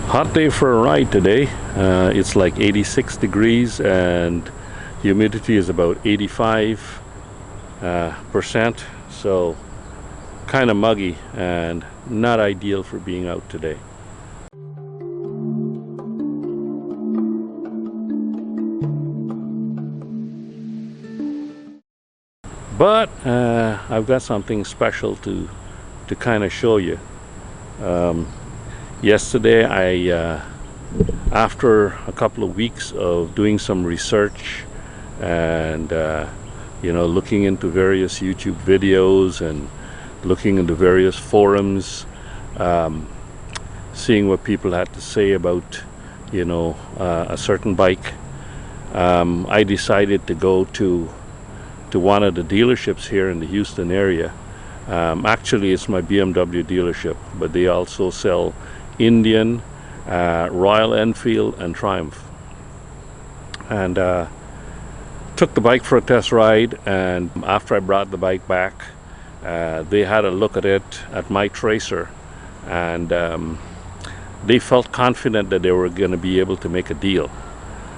Hot day for a ride today. It's like 86 degrees and humidity is about 85%, so kind of muggy and not ideal for being out today. But I've got something special to kind of show you. Yesterday, after a couple of weeks of doing some research and looking into various YouTube videos and looking into various forums, seeing what people had to say about a certain bike, I decided to go to one of the dealerships here in the Houston area. Actually, it's my BMW dealership, but they also sell Indian, Royal Enfield and Triumph. And took the bike for a test ride, and after I brought the bike back, they had a look at it, at my Tracer, and they felt confident that they were going to be able to make a deal.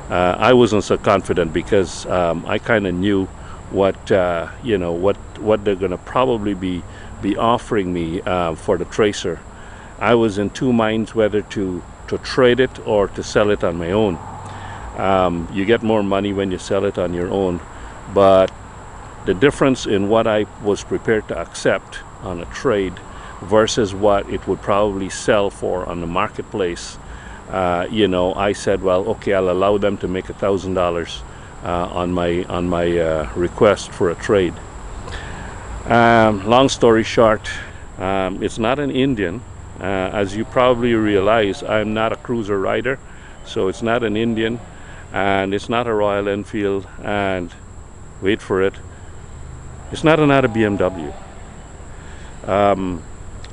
I wasn't so confident because I kind of knew what they're going to probably be offering me for the Tracer. I was in two minds whether to trade it or to sell it on my own. You get more money when you sell it on your own, but the difference in what I was prepared to accept on a trade versus what it would probably sell for on the marketplace, I said, well, okay, I'll allow them to make $1,000 on my request for a trade. Long story short, it's not an Indian. As you probably realize, I'm not a cruiser rider, so it's not an Indian, and it's not a Royal Enfield, and wait for it, it's not another BMW.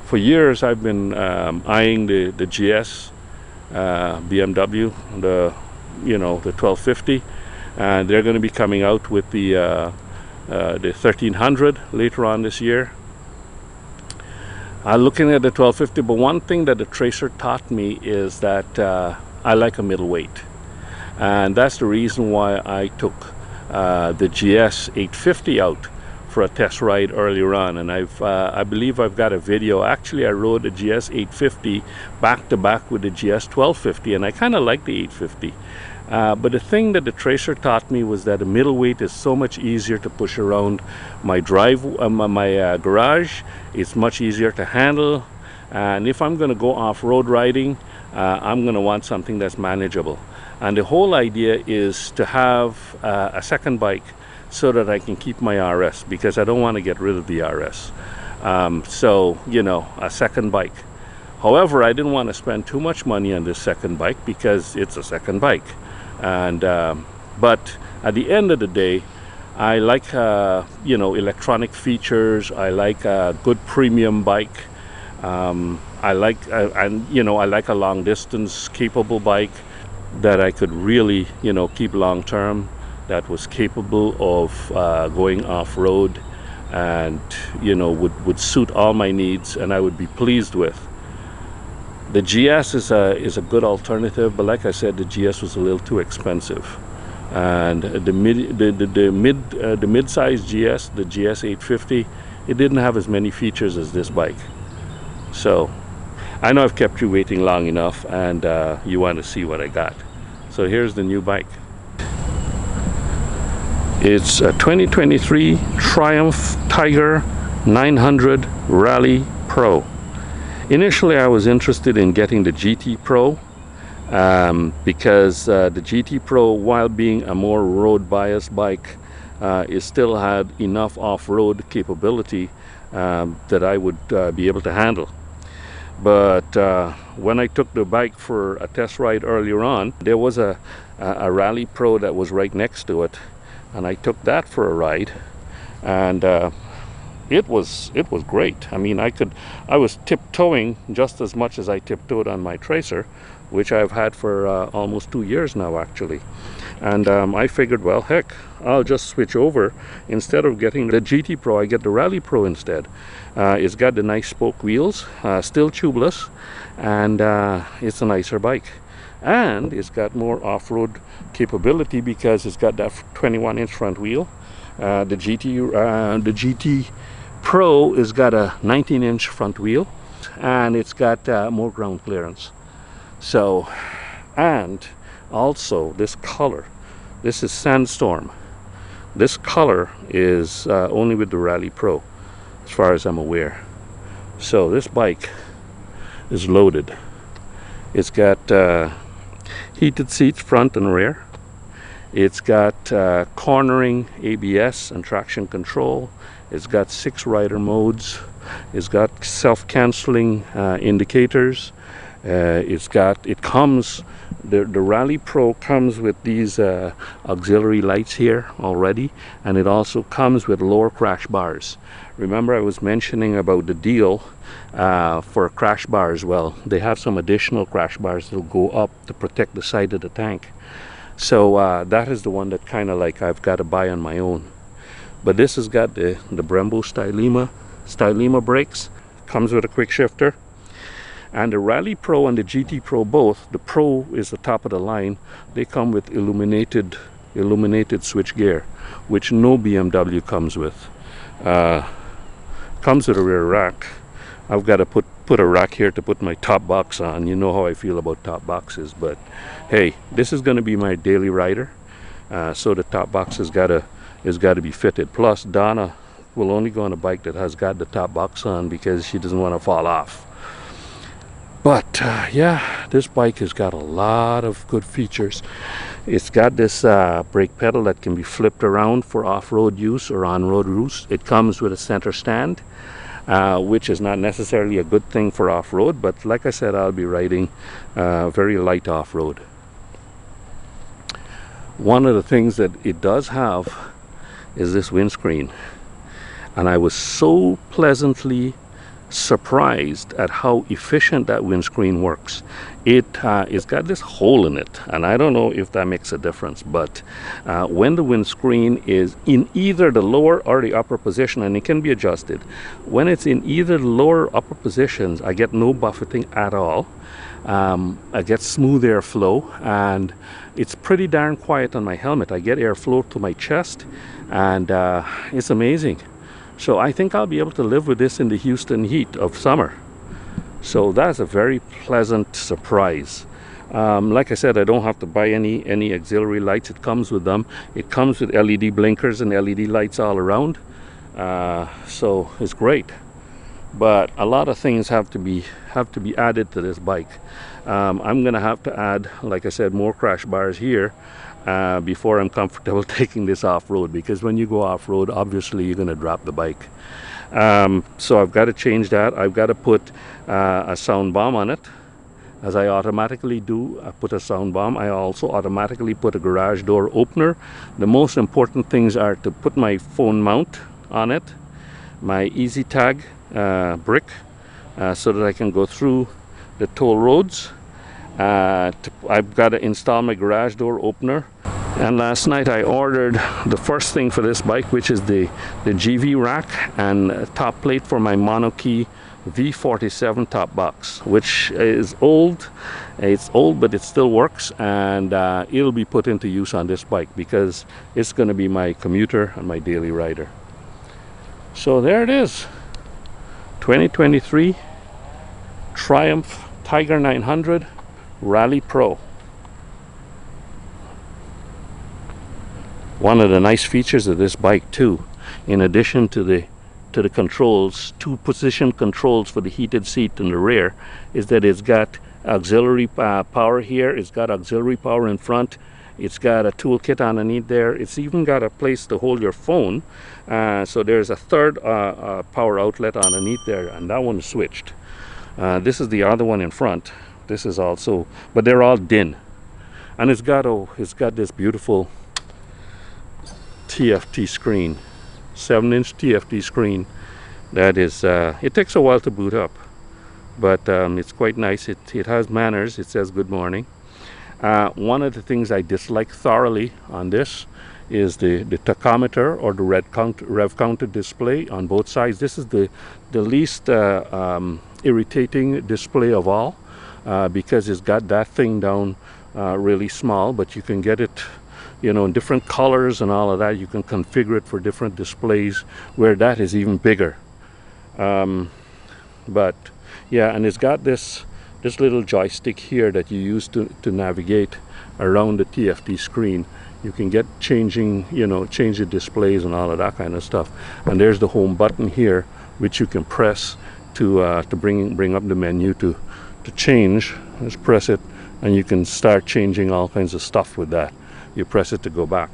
For years I've been eyeing the GS BMW, the 1250, and they're going to be coming out with the 1300 later on this year. Looking at the 1250, but one thing that the Tracer taught me is that I like a middleweight, and that's the reason why I took the GS 850 out for a test ride earlier on. And I believe I've got a video. Actually, I rode the GS 850 back to back with the GS 1250, and I kind of like the 850. But the thing that the Tracer taught me was that a middleweight is so much easier to push around my garage. It's much easier to handle, and if I'm going to go off-road riding, I'm going to want something that's manageable. And the whole idea is to have a second bike so that I can keep my RS, because I don't want to get rid of the RS. So a second bike. However, I didn't want to spend too much money on this second bike because it's a second bike. And but at the end of the day, I like electronic features. I like a good premium bike. I like I like a long distance capable bike that I could really keep long term, that was capable of going off road, and would suit all my needs, and I would be pleased with. The GS is a good alternative, but like I said, the GS was a little too expensive, and the mid-size GS, the GS 850, it didn't have as many features as this bike. So I know I've kept you waiting long enough, and you want to see what I got. So here's the new bike. It's a 2023 Triumph Tiger 900 Rally Pro. Initially, I was interested in getting the GT Pro because the GT Pro, while being a more road-biased bike, it still had enough off-road capability that I would be able to handle. But when I took the bike for a test ride earlier on, there was a Rally Pro that was right next to it, and I took that for a ride, and it was great. I mean, I was tiptoeing just as much as I tiptoed on my Tracer, which I've had for almost 2 years now, actually. And I figured, well, heck, I'll just switch over. Instead of getting the GT Pro, I get the Rally Pro instead. It's got the nice spoke wheels, still tubeless, and it's a nicer bike. And it's got more off-road capability because it's got that 21-inch front wheel. The GT Pro has got a 19-inch front wheel, and it's got more ground clearance. So, and also this color, this is Sandstorm. This color is only with the Rally Pro, as far as I'm aware. So this bike is loaded. It's got heated seats front and rear. It's got cornering ABS and traction control. It's got 6 rider modes. It's got self-canceling indicators. The Rally Pro comes with these auxiliary lights here already, and it also comes with lower crash bars. Remember, I was mentioning about the deal for crash bars. Well, they have some additional crash bars that will go up to protect the side of the tank. So that is the one that kind of like I've got to buy on my own. But this has got the Brembo Stylema brakes. Comes with a quick shifter. And the Rally Pro and the GT Pro both, the Pro is the top of the line. They come with illuminated switchgear, which no BMW comes with. Comes with a rear rack. I've got to put a rack here to put my top box on. You know how I feel about top boxes, but hey, this is going to be my daily rider, so the top box has got to be fitted. Plus, Donna will only go on a bike that has got the top box on because she doesn't want to fall off. But yeah, this bike has got a lot of good features. It's got this brake pedal that can be flipped around for off-road use or on-road use. It comes with a center stand, which is not necessarily a good thing for off-road, but like I said, I'll be riding very light off-road. One of the things that it does have is this windscreen, and I was so pleasantly surprised at how efficient that windscreen works. It's got this hole in it, and I don't know if that makes a difference, but when the windscreen is in either the lower or the upper position, and it can be adjusted, when it's in either the lower or upper positions, I get no buffeting at all. I get smooth airflow, and it's pretty darn quiet on my helmet. I get airflow to my chest, and it's amazing. So I think I'll be able to live with this in the Houston heat of summer. So that's a very pleasant surprise. Like I said, I don't have to buy any auxiliary lights. It comes with them. It comes with LED blinkers and LED lights all around. So it's great. But a lot of things have to be added to this bike. I'm gonna have to add, like I said, more crash bars here before I'm comfortable taking this off-road, because when you go off-road, obviously you're gonna drop the bike. So I've got to change that. I've got to put a sound bomb on it, as I automatically do. I put a sound bomb. I also automatically put a garage door opener. The most important things are to put my phone mount on it, my easy tag brick, so that I can go through the toll roads. I've got to install my garage door opener. And last night I ordered the first thing for this bike, which is the GV rack and top plate for my monokey V47 top box, which is old. It's old, but it still works, and it'll be put into use on this bike because it's going to be my commuter and my daily rider. So there it is, 2023 Triumph Tiger 900 Rally Pro. One of the nice features of this bike too, in addition to the controls, 2 position controls for the heated seat in the rear, is that it's got auxiliary power here. It's got auxiliary power in front. It's got a toolkit underneath there. It's even got a place to hold your phone. So there's a third power outlet underneath there, and that one is switched. This is the other one in front. This is also, but they're all DIN, and it's got this beautiful TFT screen, 7-inch TFT screen. That is, it takes a while to boot up, but it's quite nice. It has manners. It says good morning. One of the things I dislike thoroughly on this is the tachometer, or the rev counter display on both sides. This is the least irritating display of all, because it's got that thing down really small, but you can get it, you know, in different colors and all of that. You can configure it for different displays where that is even bigger. But yeah, and it's got this little joystick here that you use to navigate around the TFT screen. You can get changing, you know, change the displays and all of that kind of stuff. And there's the home button here, which you can press to bring up the menu to change. Just press it and you can start changing all kinds of stuff with that. You press it to go back.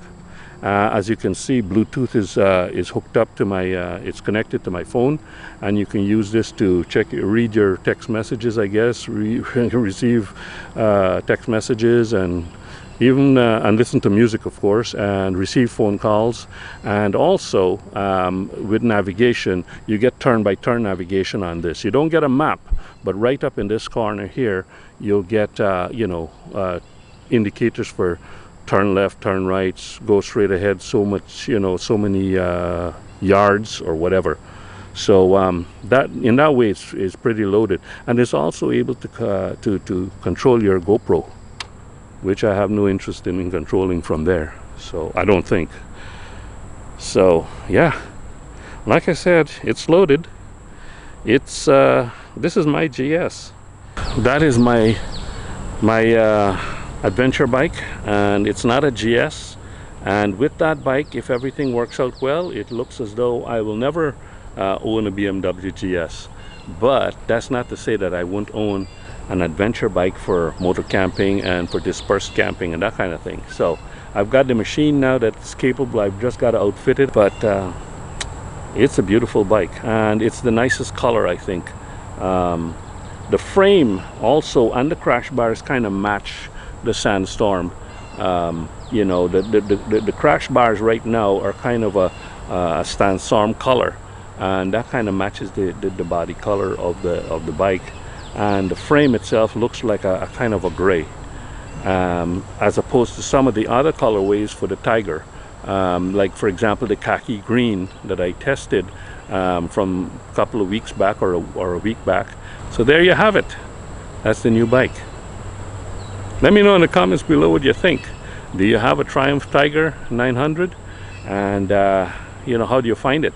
As you can see, Bluetooth is hooked up to my, it's connected to my phone, and you can use this to read your text messages, I guess, receive text messages, and even and listen to music, of course, and receive phone calls. And also with navigation, you get turn-by-turn navigation on this. You don't get a map, but right up in this corner here, you'll get you know, indicators for turn left, turn right, go straight ahead, so much, you know, so many yards or whatever. So that, in that way, it's pretty loaded, and it's also able to control your GoPro, which I have no interest in controlling from there. So I don't think. So yeah, like I said, it's loaded. It's this is my GS. That is my adventure bike, and it's not a GS. And with that bike, if everything works out well, it looks as though I will never own a BMW GS. But that's not to say that I won't own an adventure bike for motor camping and for dispersed camping and that kind of thing. So I've got the machine now that's capable. I've just got to outfit it, but it's a beautiful bike, and it's the nicest color, I think. The frame also and the crash bars kind of match the Sandstorm. You know, the crash bars right now are kind of a Sandstorm color, and that kind of matches the body color of the bike. And the frame itself looks like a kind of a gray, as opposed to some of the other colorways for the Tiger, like for example the khaki green that I tested from a couple of weeks back, or a week back. So there you have it. That's the new bike. Let me know in the comments below what you think. Do you have a Triumph Tiger 900? And you know, how do you find it?